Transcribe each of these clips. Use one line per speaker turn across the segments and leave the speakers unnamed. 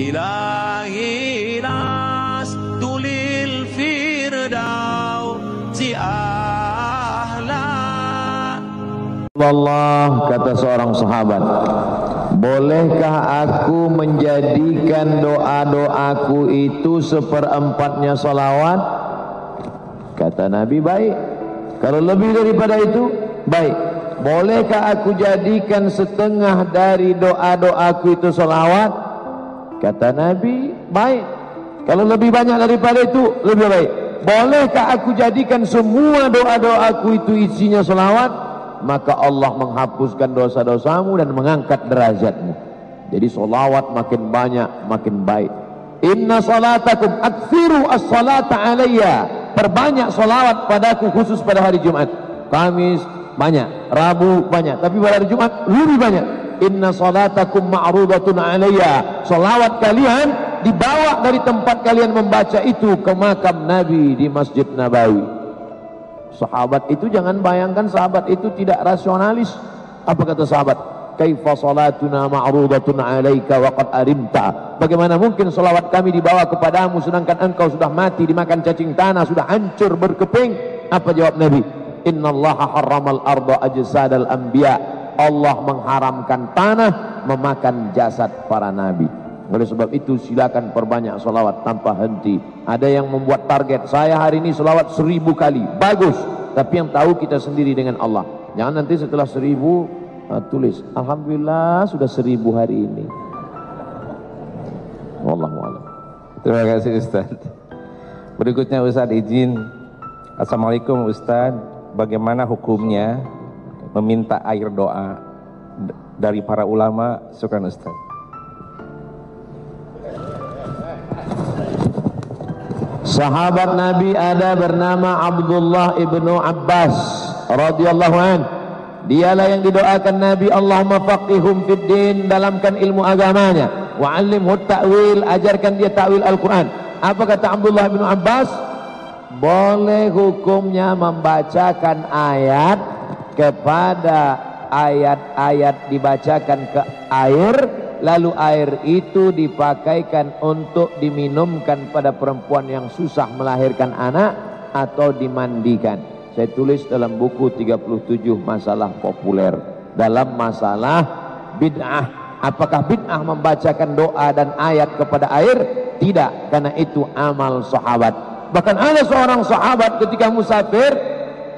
Ilahi tulil firdausi ahla.
Allah, kata seorang sahabat, bolehkah aku menjadikan doa-doaku itu seperempatnya salawat? Kata Nabi, baik. Kalau lebih daripada itu, baik. Bolehkah aku jadikan setengah dari doa-doaku itu salawat? Kata Nabi, baik. Kalau lebih banyak daripada itu, lebih baik. Bolehkah aku jadikan semua doa-doaku itu isinya salawat? Maka Allah menghapuskan dosa-dosamu dan mengangkat derajatmu. Jadi salawat makin banyak makin baik. Inna salatakum aktsiru as-salata alayya. Perbanyak salawat padaku khusus pada hari Jumat. Kamis banyak, Rabu banyak, tapi pada hari Jumat lebih banyak. Inna salatakum ma'rudatun alayya. Salawat kalian dibawa dari tempat kalian membaca itu ke makam Nabi di Masjid Nabawi. Sahabat itu, jangan bayangkan sahabat itu tidak rasionalis. Apa kata sahabat? Kaifa salatuna ma'rudatun alayka wa qad arimta. Bagaimana mungkin salawat kami dibawa kepadamu sedangkan engkau sudah mati dimakan cacing tanah, sudah hancur berkeping? Apa jawab Nabi? Innallaha harramal arda ajsadal anbiya. Allah mengharamkan tanah memakan jasad para nabi. Oleh sebab itu silakan perbanyak salawat tanpa henti. Ada yang membuat target, saya hari ini salawat 1000 kali. Bagus, tapi yang tahu kita sendiri dengan Allah. Jangan nanti setelah 1000 tulis, alhamdulillah sudah 1000 hari ini. Wallahu a'lam.
Terima kasih Ustaz. Berikutnya Ustaz izin. Assalamualaikum Ustaz, bagaimana hukumnya meminta air doa dari para ulama? Syukran Ustaz.
Sahabat Nabi ada bernama Abdullah ibnu Abbas radhiyallahu an. Dialah yang didoakan Nabi, Allahumma faqihhum fid din, dalamkan ilmu agamanya, wa 'allimhu ta'wil, ajarkan dia ta'wil Al-Qur'an. Apa kata Abdullah bin Abbas? Boleh hukumnya membacakan ayat kepada ayat-ayat dibacakan ke air, lalu air itu dipakaikan untuk diminumkan pada perempuan yang susah melahirkan anak atau dimandikan. Saya tulis dalam buku 37 masalah populer. Dalam masalah bid'ah, apakah bid'ah membacakan doa dan ayat kepada air? Tidak, karena itu amal sahabat. Bahkan ada seorang sahabat ketika musafir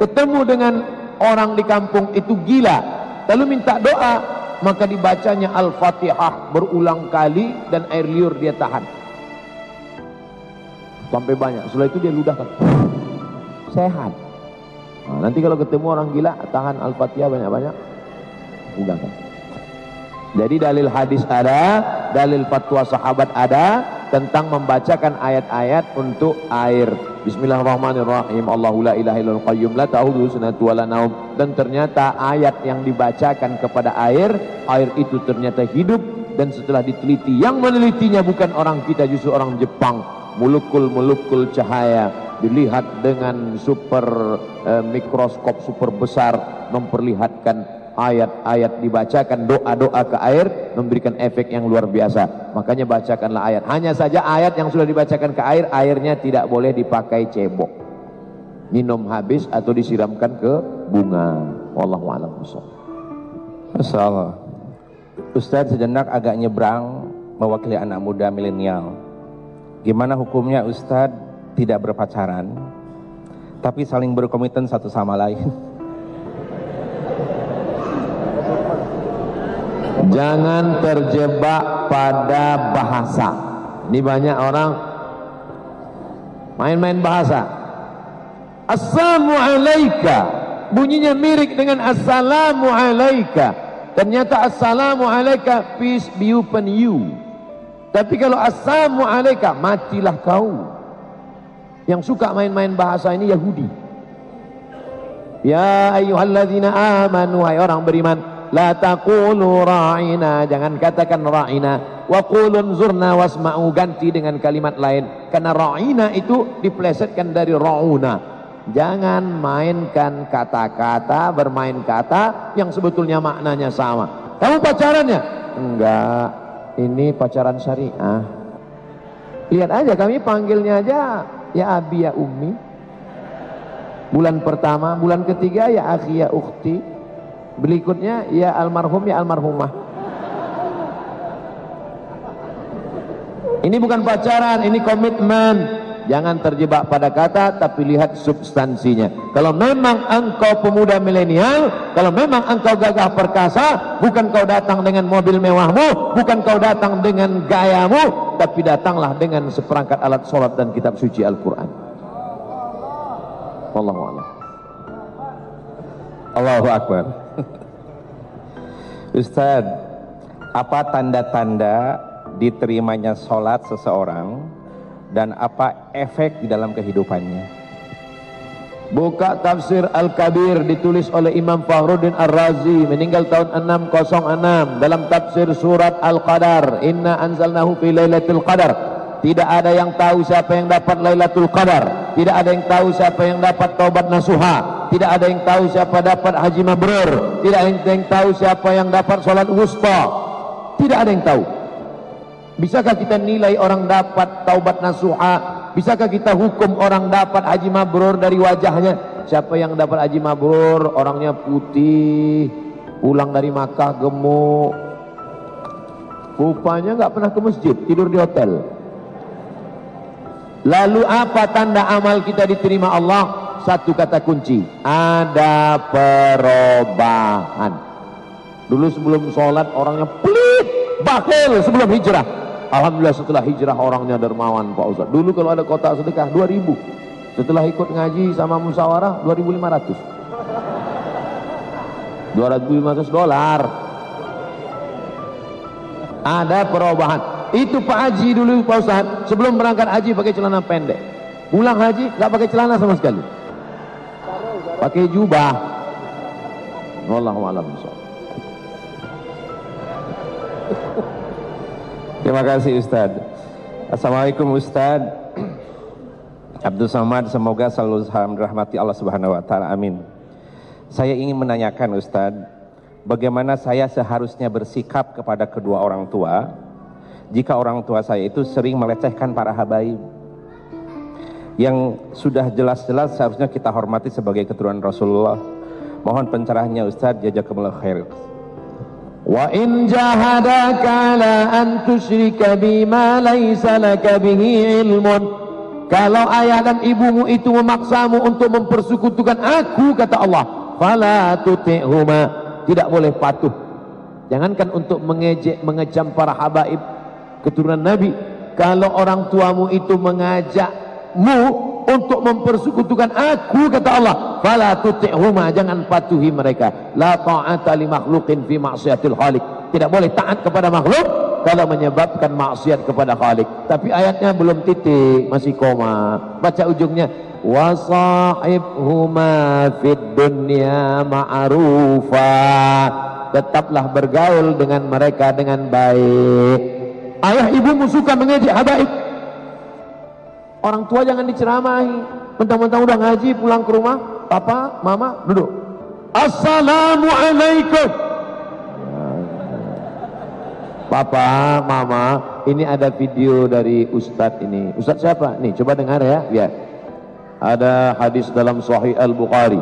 ketemu dengan orang di kampung itu gila, lalu minta doa, maka dibacanya Al-Fatihah berulang kali dan air liur dia tahan sampai banyak. Setelah itu dia ludahkan, sehat. Nah, nanti kalau ketemu orang gila, tahan Al-Fatihah banyak-banyak, udahkan. Jadi dalil hadis ada, dalil fatwa sahabat ada tentang membacakan ayat-ayat untuk air. Bismillahirrahmanirrahim. Allahu la ilaha illal qayyum la ta'khudhuhu sinatun wa la naum. Dan ternyata ayat yang dibacakan kepada air itu ternyata hidup. Dan setelah diteliti, yang menelitinya bukan orang kita, justru orang Jepang. Mulukul cahaya dilihat dengan super mikroskop super besar, memperlihatkan ayat-ayat dibacakan, doa-doa ke air memberikan efek yang luar biasa. Makanya bacakanlah ayat. Hanya saja ayat yang sudah dibacakan ke air, airnya tidak boleh dipakai cebok, minum habis atau disiramkan ke bunga. Wallahu a'lam bishawab.
Masyaallah. Ustaz sejenak agak nyebrang mewakili anak muda milenial. Gimana hukumnya Ustaz tidak berpacaran tapi saling berkomitmen satu sama lain?
Jangan terjebak pada bahasa. Ini banyak orang main-main bahasa. Assalamu alayka, bunyinya mirip dengan assalamu alayka. Ternyata assalamu alayka, peace be upon you. Tapi kalau assalamu alayka, matilah kau. Yang suka main-main bahasa ini Yahudi. Ya ayyuhalladzina amanu, hai orang beriman, la taqulu ra'ina, jangan katakan ra'ina, wa qulu unzurna wasma'u, ganti dengan kalimat lain, karena ra'ina itu diplesetkan dari ra'una. Jangan mainkan kata-kata, bermain kata yang sebetulnya maknanya sama. Kamu pacarannya? Enggak. ini pacaran syariah. Lihat aja, kami panggilnya aja ya abi ya ummi. Bulan pertama, bulan ketiga ya akhi ya ukhti. Berikutnya ya almarhum ya almarhumah. Ini bukan pacaran, ini komitmen. Jangan terjebak pada kata, tapi lihat substansinya. Kalau memang engkau pemuda milenial, kalau memang engkau gagah perkasa, bukan kau datang dengan mobil mewahmu, bukan kau datang dengan gayamu, tapi datanglah dengan seperangkat alat sholat dan kitab suci Al-Quran. Wallahu a'lam.
Allahu Akbar. Ustaz, apa tanda-tanda diterimanya sholat seseorang dan apa efek di dalam kehidupannya?
Buka tafsir Al-Kabir ditulis oleh Imam Fakhruddin Ar-Razi, meninggal tahun 606, dalam tafsir surat Al-Qadar, inna anzalnahu fi lailatul qadar. Tidak ada yang tahu siapa yang dapat Lailatul Qadar, tidak ada yang tahu siapa yang dapat taubat nasuha, tidak ada yang tahu siapa dapat haji mabrur, tidak ada yang tahu siapa yang dapat salat wusta, tidak ada yang tahu. Bisakah kita nilai orang dapat taubat nasuha? Bisakah kita hukum orang dapat haji mabrur dari wajahnya? Siapa yang dapat haji mabrur, orangnya putih, pulang dari Makkah gemuk, rupanya nggak pernah ke masjid, tidur di hotel. Lalu apa tanda amal kita diterima Allah? Satu kata kunci, ada perubahan. Dulu sebelum sholat orangnya pelit, bakhil sebelum hijrah. Alhamdulillah setelah hijrah orangnya dermawan Pak Ustaz. Dulu kalau ada kotak sedekah 2000, setelah ikut ngaji sama musyawarah 2500. $2.500. Ada perubahan. Itu Pak Haji dulu Pak Ustaz, sebelum berangkat haji pakai celana pendek, pulang haji nggak pakai celana sama sekali, pakai jubah. Wallahu a'lam.
Terima kasih Ustaz. Assalamualaikum Ustaz. Abdul Samad, semoga selalu dirahmati Allah Subhanahu wa taala. Amin. Saya ingin menanyakan Ustaz, bagaimana saya seharusnya bersikap kepada kedua orang tua jika orang tua saya itu sering melecehkan para habaib yang sudah jelas-jelas seharusnya kita hormati sebagai keturunan Rasulullah. Mohon pencerahannya Ustaz, jazakumullah khair.
Wa in jahadaka la an tusyrika bima laysa laka bihi ilmun. Kalau ayah dan ibumu itu memaksamu untuk mempersekutukan aku, kata Allah, fala tuti'huma, tidak boleh patuh. Jangankan untuk mengejek, mengecam para habaib keturunan Nabi, kalau orang tuamu itu mengajakmu untuk mempersekutukan aku, kata Allah, fala tuti'huma, jangan patuhi mereka. La ta'ata li makhluqin fi ma'siyatil khaliq, tidak boleh taat kepada makhluk kalau menyebabkan maksiat kepada Khalik. Tapi ayatnya belum titik, masih koma. Baca ujungnya, wa sahibhuma fid dunya ma'rufa, tetaplah bergaul dengan mereka dengan baik. Ayah ibumu suka mengejek habaib, orang tua jangan diceramahi. Mentang-mentang udah ngaji pulang ke rumah, papa, mama, duduk, assalamualaikum. Papa, mama, ini ada video dari Ustadz ini. Ustadz siapa? Nih, coba dengar ya, biar. Ada hadis dalam Sahih Al-Bukhari.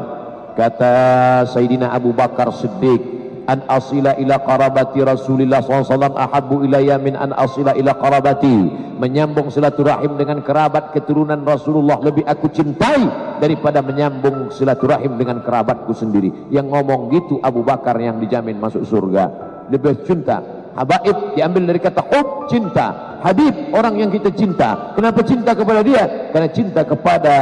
Kata Sayyidina Abu Bakar Siddiq, an asila ila qarabati Rasulillah SAW ahabbu ilayya min an asila ila qarabati. Menyambung silaturahim dengan kerabat keturunan Rasulullah lebih aku cintai daripada menyambung silaturahim dengan kerabatku sendiri. Yang ngomong gitu Abu Bakar yang dijamin masuk surga. Lebih cinta. Habaib diambil dari kata hub, cinta. Habib, orang yang kita cinta. Kenapa cinta kepada dia? Karena cinta kepada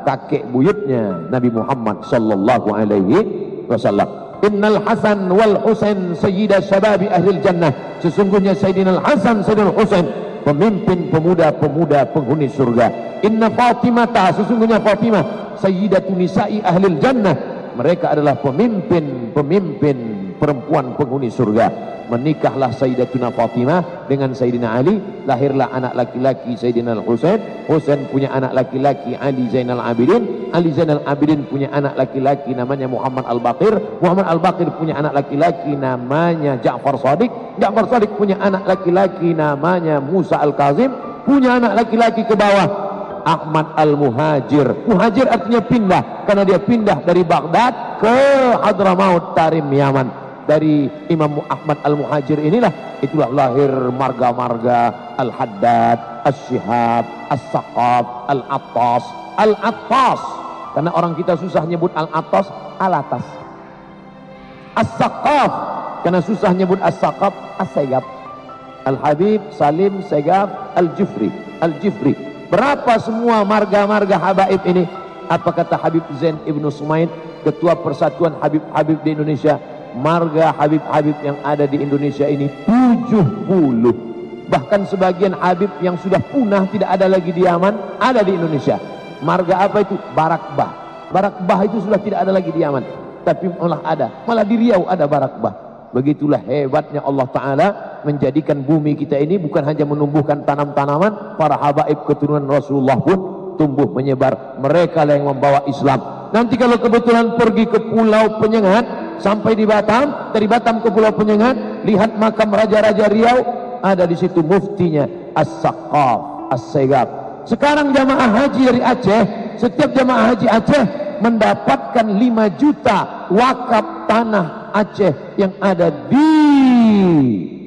kakek buyutnya Nabi Muhammad sallallahu alaihi wasallam. Innal Hasan wal Husain sayyida syababi ahlil jannah. Sesungguhnya Sayyidina Al-Hasan, Sayyidina Al-Husain, pemimpin pemuda-pemuda penghuni surga. Inna Fatimata, sesungguhnya Fatimah, sayyidatu nisa'i ahlil jannah. Mereka adalah pemimpin perempuan penghuni surga. Menikahlah Sayyidatuna Fatimah dengan Sayyidina Ali, lahirlah anak laki-laki Sayyidina Al-Husain. Husain punya anak laki-laki Ali Zainal Abidin. Ali Zainal Abidin punya anak laki-laki namanya Muhammad Al-Baqir. Muhammad Al-Baqir punya anak laki-laki namanya Ja'far Shadiq. Ja'far Shadiq punya anak laki-laki namanya Musa Al-Kazim. Punya anak laki-laki ke bawah Ahmad Al-Muhajir. Muhajir artinya pindah, karena dia pindah dari Baghdad ke Hadramaut Tarim Yaman. Dari Imam Ahmad Al-Muhajir inilah itulah lahir marga-marga Al-Haddad, As-Syihab, As-Saqaf, Al-Attas. Al-Attas karena orang kita susah nyebut Al-Attas, Al-Atas. As-Saqaf karena susah nyebut As-Saqaf, As-Segaf. Al-Habib, Salim, Segaf, Al-Jufri. Al-Jufri. Berapa semua marga-marga habaib ini? Apa kata Habib Zain Ibnu Sumaid, ketua persatuan Habib-Habib di Indonesia? Marga Habib-Habib yang ada di Indonesia ini 70. Bahkan sebagian Habib yang sudah punah tidak ada lagi di Yaman, ada di Indonesia. Marga apa itu? Barakbah. Barakbah itu sudah tidak ada lagi di Yaman, tapi malah ada, malah di Riau ada Barakbah. Begitulah hebatnya Allah Ta'ala menjadikan bumi kita ini bukan hanya menumbuhkan tanam-tanaman, para habaib keturunan Rasulullah pun tumbuh menyebar. Mereka lah yang membawa Islam. Nanti kalau kebetulan pergi ke Pulau Penyengat, sampai di Batam, dari Batam ke Pulau Penyengat, lihat makam Raja-Raja Riau, ada di situ muftinya As-Saqaf, As-Segaf. Sekarang jamaah haji dari Aceh, setiap jamaah haji Aceh mendapatkan 5 juta wakaf tanah Aceh yang ada di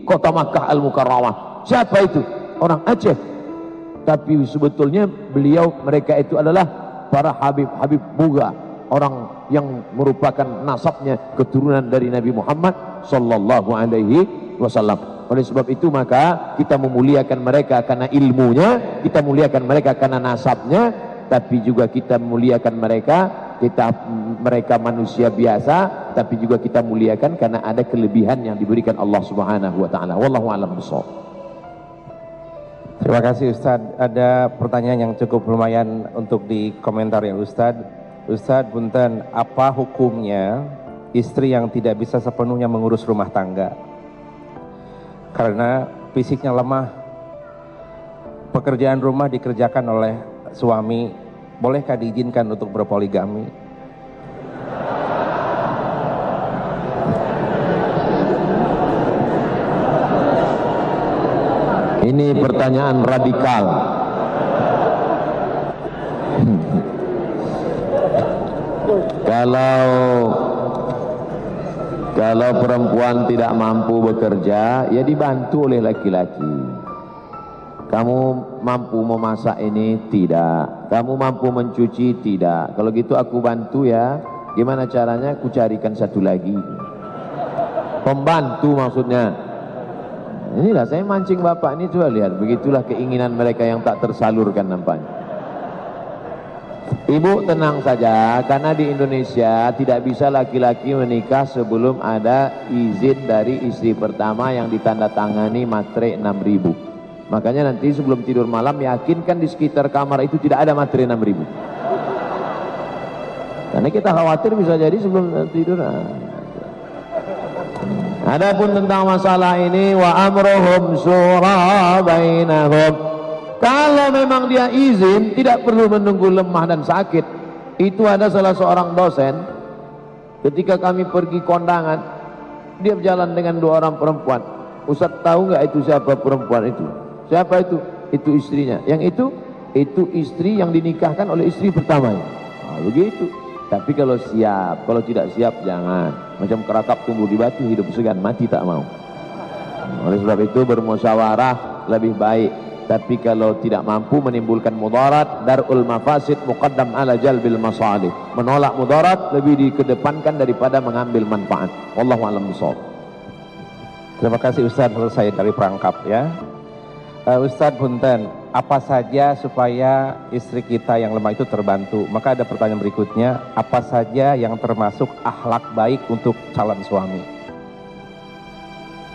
kota Makkah Al-Mukarramah. Siapa itu? Orang Aceh. Tapi sebetulnya mereka itu adalah para Habib-Habib Buga, orang yang merupakan nasabnya keturunan dari Nabi Muhammad sallallahu alaihi wasallam. Oleh sebab itu maka kita memuliakan mereka karena ilmunya, kita muliakan mereka karena nasabnya, tapi juga kita memuliakan mereka manusia biasa, tapi juga kita muliakan karena ada kelebihan yang diberikan Allah Subhanahu wa taala. Wallahu a'lam bishawab.
Terima kasih Ustaz. Ada pertanyaan yang cukup lumayan untuk dikomentar ya Ustaz. Ustaz punten, apa hukumnya istri yang tidak bisa sepenuhnya mengurus rumah tangga karena fisiknya lemah, pekerjaan rumah dikerjakan oleh suami, bolehkah diizinkan untuk berpoligami?
Ini pertanyaan radikal. Kalau perempuan tidak mampu bekerja, ya dibantu oleh laki-laki. Kamu mampu memasak ini? Tidak. Kamu mampu mencuci? Tidak. Kalau gitu aku bantu ya. Gimana caranya? Aku carikan satu lagi. Pembantu maksudnya. Inilah saya mancing bapak ini, coba lihat. Begitulah keinginan mereka yang tak tersalurkan nampaknya. Ibu tenang saja, karena di Indonesia tidak bisa laki-laki menikah sebelum ada izin dari istri pertama yang ditandatangani materai 6.000. Makanya nanti sebelum tidur malam yakinkan di sekitar kamar itu tidak ada materai 6.000. Karena kita khawatir bisa jadi sebelum tidur. Adapun tentang masalah ini, wa amruhum syura bainahum. Kalau memang dia izin, tidak perlu menunggu lemah dan sakit. Itu ada salah seorang dosen, ketika kami pergi kondangan, dia berjalan dengan 2 orang perempuan. Ustaz tahu nggak itu siapa perempuan itu? Siapa itu? Itu istrinya. Yang itu istri yang dinikahkan oleh istri pertamanya. Nah, begitu. Tapi kalau siap, kalau tidak siap jangan. Macam keratap tumbuh di batu, hidup segan, mati tak mau. Oleh sebab itu bermusyawarah lebih baik. Tapi kalau tidak mampu menimbulkan mudarat, darul mafasid muqaddam ala jalbil masalih. Menolak mudarat lebih dikedepankan daripada mengambil manfaat. Wallahu a'lam bishawab.
Terima kasih Ustaz, selesai dari perangkap ya. Ustaz punten, apa saja supaya istri kita yang lemah itu terbantu? Maka ada pertanyaan berikutnya, apa saja yang termasuk akhlak baik untuk calon suami?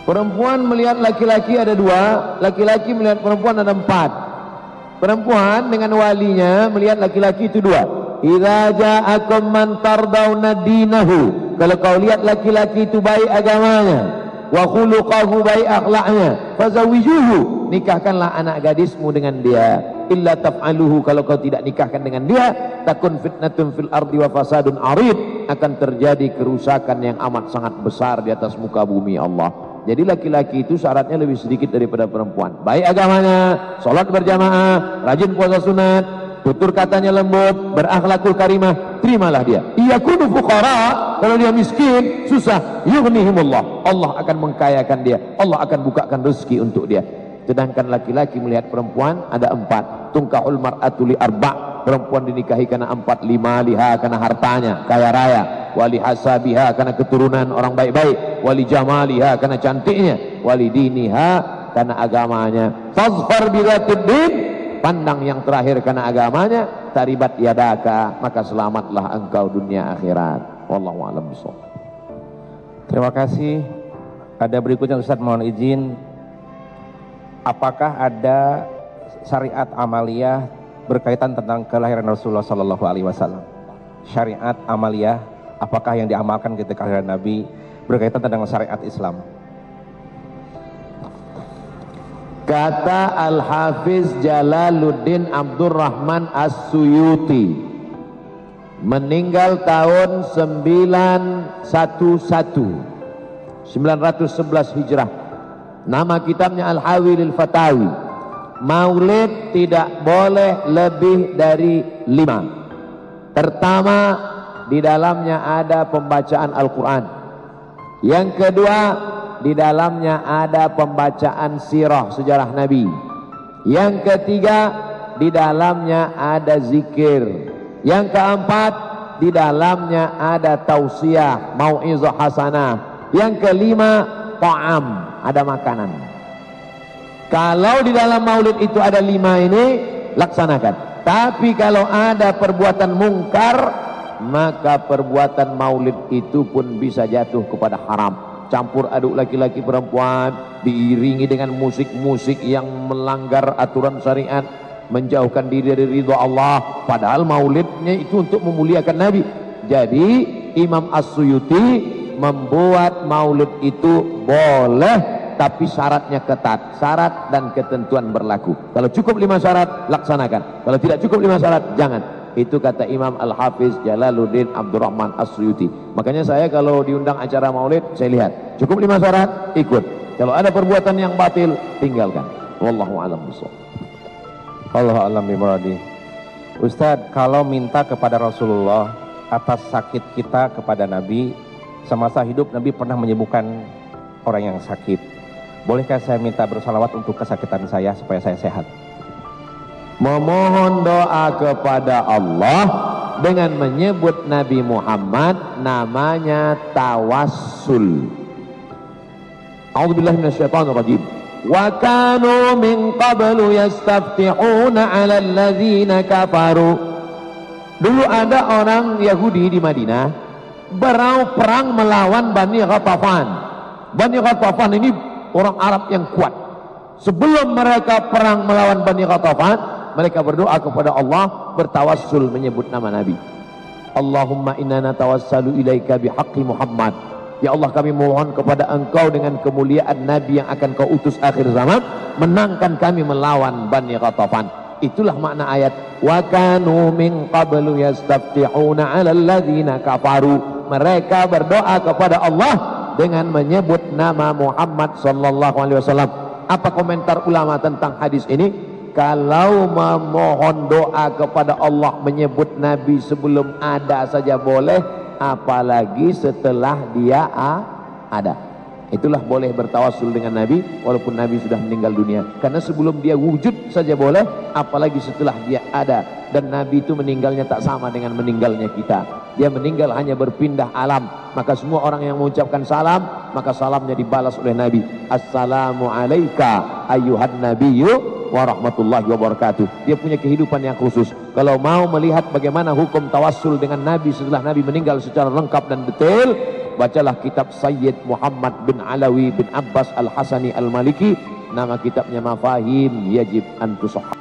Perempuan melihat laki-laki ada 2, laki-laki melihat perempuan ada 4. Perempuan dengan walinya melihat laki-laki itu 2. Idza ja'akum man tardawna dinahu. Kalau kau lihat laki-laki itu baik agamanya, wa khuluquhu baik akhlaknya, fazawijuhu, nikahkanlah anak gadismu dengan dia. Illa taf'aluhu, kalau kau tidak nikahkan dengan dia, takun fitnatun fil ardi wa fasadun arid, akan terjadi kerusakan yang amat sangat besar di atas muka bumi Allah. Jadi laki-laki itu syaratnya lebih sedikit daripada perempuan. Baik agamanya, sholat berjamaah, rajin puasa sunat, tutur katanya lembut, berakhlakul karimah, terimalah dia. Iyakunu fuqara, kalau dia miskin, susah, yughnihimullah, Allah akan mengkayakan dia, Allah akan bukakan rezeki untuk dia. Sedangkan laki-laki melihat perempuan ada 4. Tungkahul mar'atu li arba', perempuan dinikahi karena 4. Lima liha, karena hartanya kaya raya, wali hasabiha, karena keturunan orang baik-baik, wali jamaliha, karena cantiknya, wali diniha, karena agamanya. Fazfar bidzatid din, pandang yang terakhir karena agamanya. Taribat yadaka, maka selamatlah engkau dunia akhirat. Wallahu a'lam bishawab.
Terima kasih. Ada berikutnya Ustaz, mohon izin. Apakah ada syariat amaliyah berkaitan tentang kelahiran Rasulullah Sallallahu Alaihi Wasallam? Syariat amaliyah, apakah yang diamalkan ketika kelahiran Nabi berkaitan tentang syariat Islam?
Kata Al-Hafiz Jalaluddin Abdurrahman As-Suyuti, meninggal tahun 911 Hijrah. Nama kitabnya Al-Hawi lil Fatawi. Maulid tidak boleh lebih dari 5. Pertama, di dalamnya ada pembacaan Al-Quran. Yang kedua, di dalamnya ada pembacaan sirah, sejarah Nabi. Yang ketiga, di dalamnya ada zikir. Yang keempat, di dalamnya ada tausiah, mau'izah hasanah. Yang kelima, ta'am, ada makanan. Kalau di dalam maulid itu ada 5 ini, laksanakan. Tapi kalau ada perbuatan mungkar, maka perbuatan maulid itu pun bisa jatuh kepada haram. Campur aduk laki-laki perempuan, diiringi dengan musik-musik yang melanggar aturan syariat, menjauhkan diri dari ridha Allah, padahal maulidnya itu untuk memuliakan Nabi. Jadi Imam As-Suyuti membuat maulid itu boleh, tapi syaratnya ketat. Syarat dan ketentuan berlaku. Kalau cukup 5 syarat, laksanakan. Kalau tidak cukup 5 syarat, jangan. Itu kata Imam Al-Hafiz Jalaluddin Abdurrahman As-Suyuti. Makanya saya kalau diundang acara maulid, saya lihat cukup 5 syarat, ikut. Kalau ada perbuatan yang batil, tinggalkan. Wallahu a'lam bishawab.
Allahu a'lam bimuradi. Ustadz, kalau minta kepada Rasulullah atas sakit kita kepada Nabi, semasa hidup Nabi pernah menyembuhkan orang yang sakit. Bolehkah saya minta bersalawat untuk kesakitan saya supaya saya sehat?
Memohon doa kepada Allah dengan menyebut Nabi Muhammad, namanya tawassul. A'udzubillahi minasyaitonirrajim. Wa kanu min qablu yastaftihuna 'alal ladzina kafaru. Dulu ada orang Yahudi di Madinah perang melawan Bani Ghatafan. Bani Ghatafan ini orang Arab yang kuat. Sebelum mereka perang melawan Bani Ghatafan, mereka berdoa kepada Allah, bertawassul menyebut nama Nabi. Allahumma inna natawassalu ilaika bihaqqi Muhammad. Ya Allah, kami mohon kepada engkau dengan kemuliaan Nabi yang akan kau utus akhir zaman, menangkan kami melawan Bani Ghatafan. Itulah makna ayat wa kanu min qablu yastaftihuna 'alal ladzina kafaru. Mereka berdoa kepada Allah dengan menyebut nama Muhammad sallallahu alaihi wasallam. Apa komentar ulama tentang hadis ini? Kalau memohon doa kepada Allah menyebut Nabi sebelum ada saja boleh, apalagi setelah dia ada. Itulah boleh bertawassul dengan Nabi walaupun Nabi sudah meninggal dunia. Karena sebelum dia wujud saja boleh, apalagi setelah dia ada. Dan Nabi itu meninggalnya tak sama dengan meninggalnya kita. Dia meninggal hanya berpindah alam. Maka semua orang yang mengucapkan salam, maka salamnya dibalas oleh Nabi. Assalamu alayka ayyuhan nabiyyu wa rahmatullahi wa barakatuh. Dia punya kehidupan yang khusus. Kalau mau melihat bagaimana hukum tawassul dengan Nabi setelah Nabi meninggal secara lengkap dan detail, bacalah kitab Sayyid Muhammad bin Alawi bin Abbas Al-Hasani Al-Maliki. Nama kitabnya Mafahim Yajib an Tusahhah.